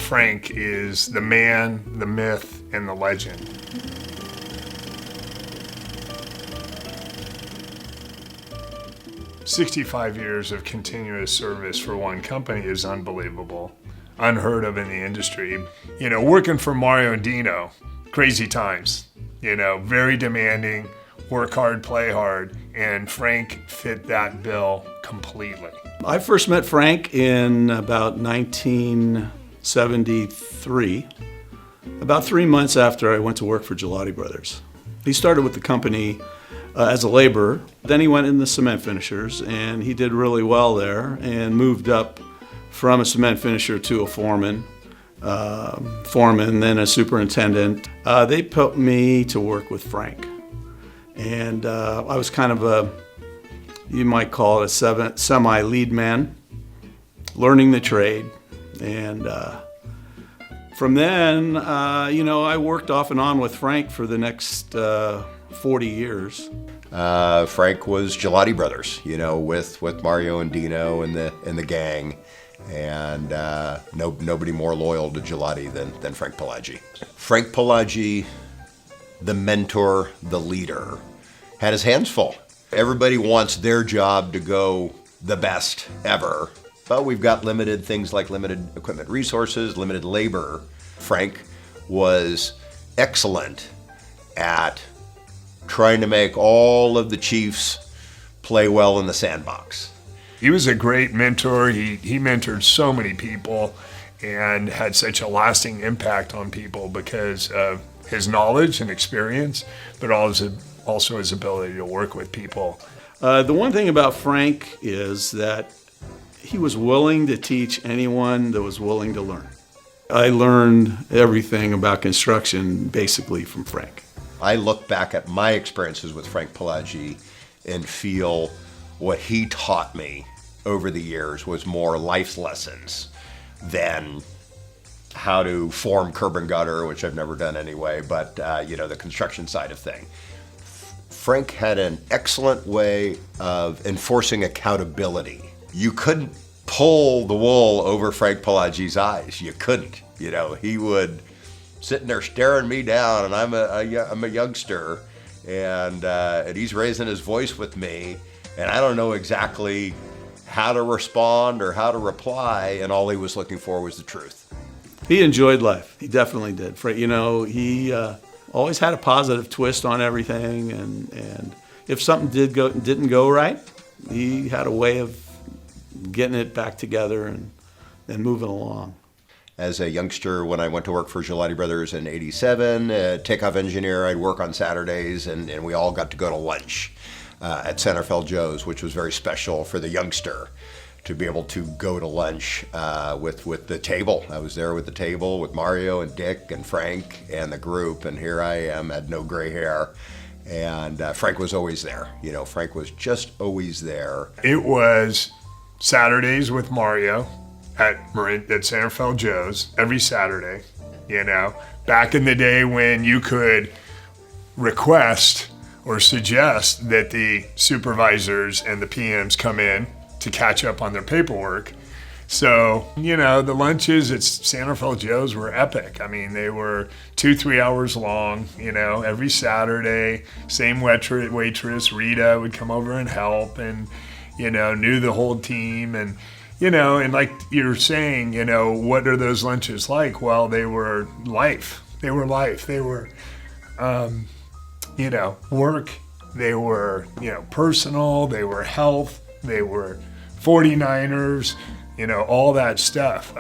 Frank is the man, the myth, and the legend. "65 years of continuous service for one company is unbelievable. Unheard of in the industry. Working for Mario and Dino, crazy times. Very demanding, work hard, play hard, and Frank fit that bill completely. I first met Frank in about 1973, about 3 months after I went to work for Gelati Brothers. He started with the company as a laborer. Then he went in the cement finishers, and he did really well there and moved up from a cement finisher to a foreman, then a superintendent. They put me to work with Frank. And I was kind of you might call it a semi-lead man, learning the trade. And from then, I worked off and on with Frank for the next 40 years. Frank was Gelati Brothers, with Mario and Dino and the gang, and nobody more loyal to Gelati than Frank Palagi. Frank Palagi, the mentor, the leader, had his hands full. Everybody wants their job to go the best ever, but we've got limited things like limited equipment resources, limited labor. Frank was excellent at trying to make all of the chiefs play well in the sandbox. He was a great mentor. He mentored so many people and had such a lasting impact on people because of his knowledge and experience, but also his ability to work with people. The one thing about Frank is that he was willing to teach anyone that was willing to learn. I learned everything about construction basically from Frank. I look back at my experiences with Frank Palagi and feel what he taught me over the years was more life lessons than how to form curb and gutter, which I've never done anyway, but the construction side of thing. Frank had an excellent way of enforcing accountability. You couldn't pull the wool over Frank Palagi's eyes. You couldn't. He would sitting there staring me down, and I'm a youngster, and he's raising his voice with me, and I don't know exactly how to respond or how to reply, and all he was looking for was the truth. He enjoyed life. He definitely did. He always had a positive twist on everything, and if something didn't go right, he had a way of getting it back together and moving along. As a youngster, when I went to work for Gelati Brothers in '87, takeoff engineer, I'd work on Saturdays, and we all got to go to lunch at Centerfeld Joe's, which was very special for the youngster to be able to go to lunch with the table. I was there with the table with Mario and Dick and Frank and the group, and here I am, had no gray hair, and Frank was always there. Frank was just always there. It was Saturdays with Mario at Centerfeld Joe's every Saturday, back in the day when you could request or suggest that the supervisors and the PMs come in to catch up on their paperwork. So, the lunches at Centerfeld Joe's were epic. I mean, they were 2-3 hours long, every Saturday. Same waitress, Rita, would come over and help and, knew the whole team. And, and like you're saying, what are those lunches like? Well, they were life. They were life. They were, work. They were, personal. They were health. They were 49ers, all that stuff.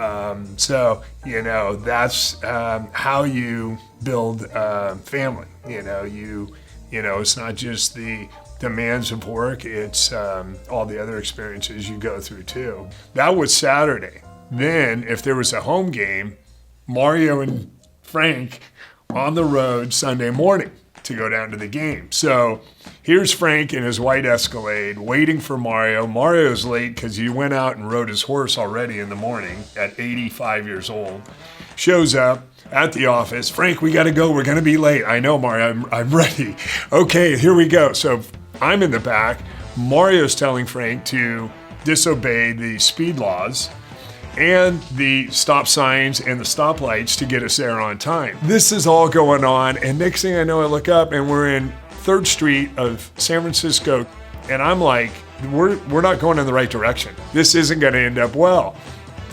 So, that's how you build a family. It's not just the demands of work, it's all the other experiences you go through too. That was Saturday. Then, if there was a home game, Mario and Frank on the road Sunday morning to go down to the game. So here's Frank in his white Escalade waiting for Mario. Mario's late because he went out and rode his horse already in the morning at 85 years old. Shows up at the office. Frank, we got to go. We're going to be late. I know, Mario. I'm ready. Okay, here we go. So I'm in the back. Mario's telling Frank to disobey the speed laws. and the stop signs and the stoplights to get us there on time. This is all going on, and next thing I know, I look up and we're in 3rd Street of San Francisco, and I'm like, we're not going in the right direction. This isn't going to end up well.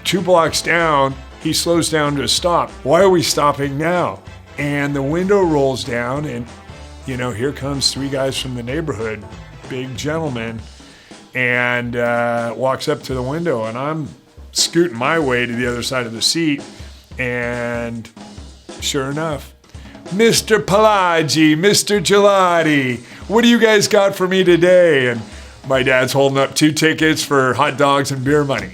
2 blocks down, he slows down to a stop. Why are we stopping now? And the window rolls down, and here comes 3 guys from the neighborhood, big gentlemen, and walks up to the window, and I'm scooting my way to the other side of the seat, and sure enough, Mr. Palagi, Mr. Gelati, what do you guys got for me today? And my dad's holding up 2 tickets for hot dogs and beer money,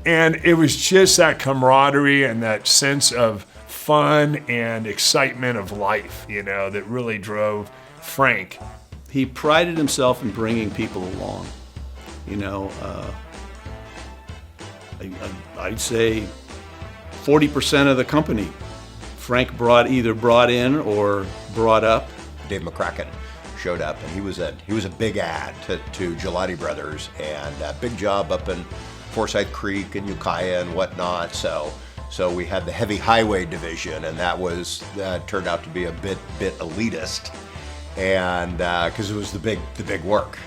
And it was just that camaraderie and that sense of fun and excitement of life, that really drove Frank. He prided himself in bringing people along. I'd say 40% of the company Frank either brought in or brought up. Dave McCracken showed up, and he was a big add to Gelati Brothers, and a big job up in Forsyth Creek and Ukiah and whatnot. So we had the heavy highway division, and that turned out to be a bit elitist, and because it was the big work,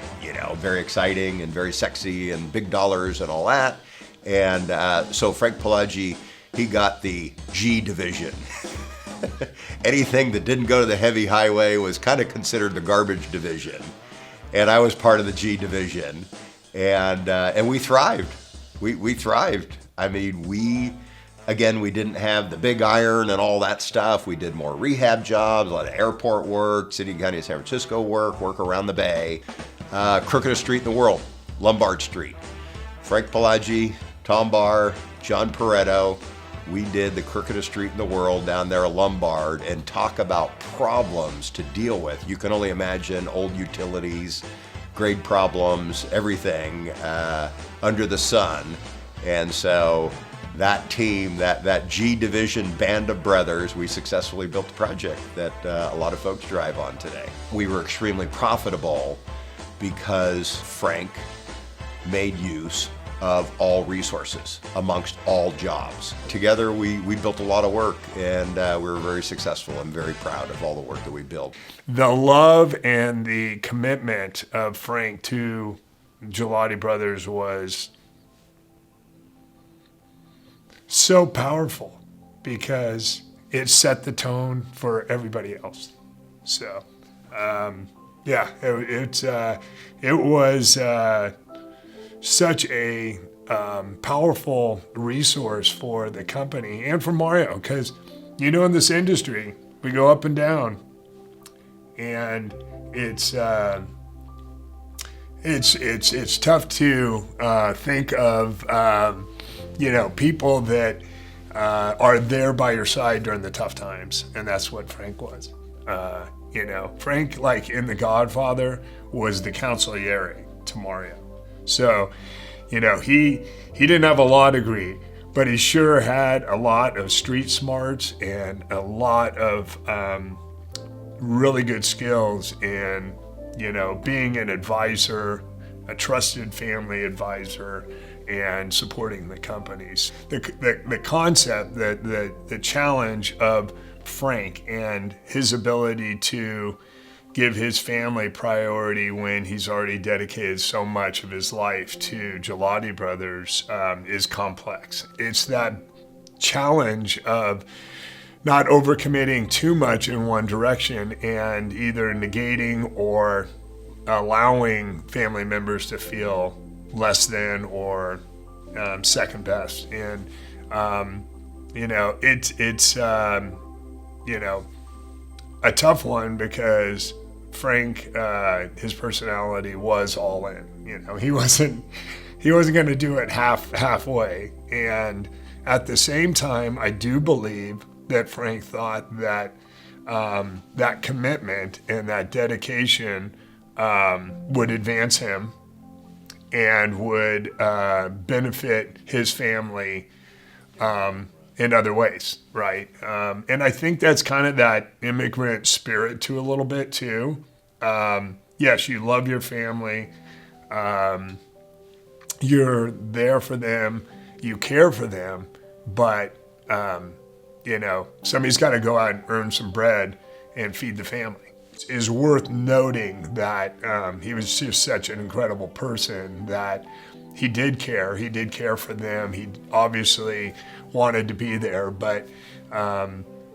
very exciting and very sexy and big dollars and all that. And so Frank Palagi, he got the G division. Anything that didn't go to the heavy highway was kind of considered the garbage division, and I was part of the G division, and we thrived. We thrived. I mean, we didn't have the big iron and all that stuff. We did more rehab jobs, a lot of airport work, City and County of San Francisco work around the Bay, crookedest street in the world, Lombard Street. Frank Palagi, Tom Barr, John Pareto, we did the crookedest street in the world down there at Lombard, and talk about problems to deal with. You can only imagine old utilities, grade problems, everything under the sun. And so that team, that G division band of brothers, we successfully built a project that a lot of folks drive on today. We were extremely profitable because Frank made use of all resources amongst all jobs. Together, we built a lot of work, and we were very successful. I'm very proud of all the work that we built. The love and the commitment of Frank to Gelati Brothers was so powerful because it set the tone for everybody else. So, it was such a powerful resource for the company and for Mario, because in this industry we go up and down, and it's tough to think of people that are there by your side during the tough times, and that's what Frank was. Frank, like in The Godfather, was the consigliere to Mario. So, he didn't have a law degree, but he sure had a lot of street smarts and a lot of really good skills in, being an advisor, a trusted family advisor, and supporting the companies. The concept, the challenge of Frank and his ability to give his family priority when he's already dedicated so much of his life to Gelati Brothers is complex. It's that challenge of not overcommitting too much in one direction and either negating or allowing family members to feel less than or second best. And it's a tough one because Frank, his personality was all in. He wasn't going to do it halfway. And at the same time, I do believe that Frank thought that that commitment and that dedication would advance him and would benefit his family in other ways, right? And I think that's kind of that immigrant spirit to a little bit too. Yes, you love your family. You're there for them. you care for them, but, somebody's got to go out and earn some bread and feed the family. It is worth noting that he was just such an incredible person that he did care. He did care for them. He obviously wanted to be there, but,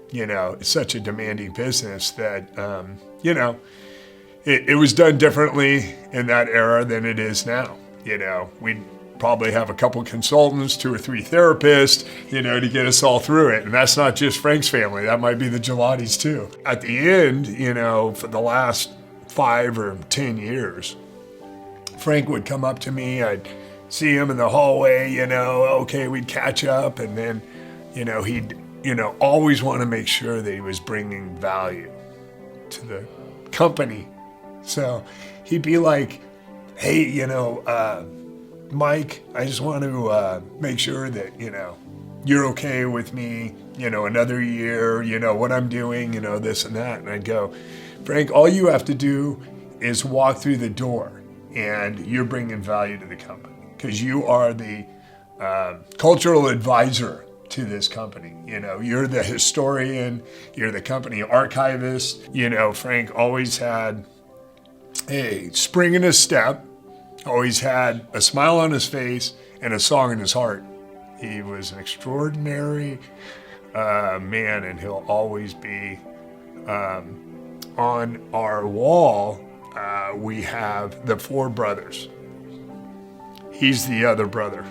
it's such a demanding business that, it was done differently in that era than it is now. We'd probably have a couple consultants, 2 or 3 therapists, to get us all through it. And that's not just Frank's family. That might be the Gelatis too. At the end, for the last 5 or 10 years, Frank would come up to me. I'd see him in the hallway, okay, we'd catch up. And then, he'd, always want to make sure that he was bringing value to the company. So he'd be like, hey, Mike, I just want to make sure that, you're okay with me, another year, what I'm doing, this and that. And I'd go, Frank, all you have to do is walk through the door and you're bringing value to the company because you are the cultural advisor to this company. You're the historian, you're the company archivist. Frank always had a spring in his step, always had a smile on his face and a song in his heart. He was an extraordinary man, and he'll always be on our wall. We have the 4 brothers. He's the other brother.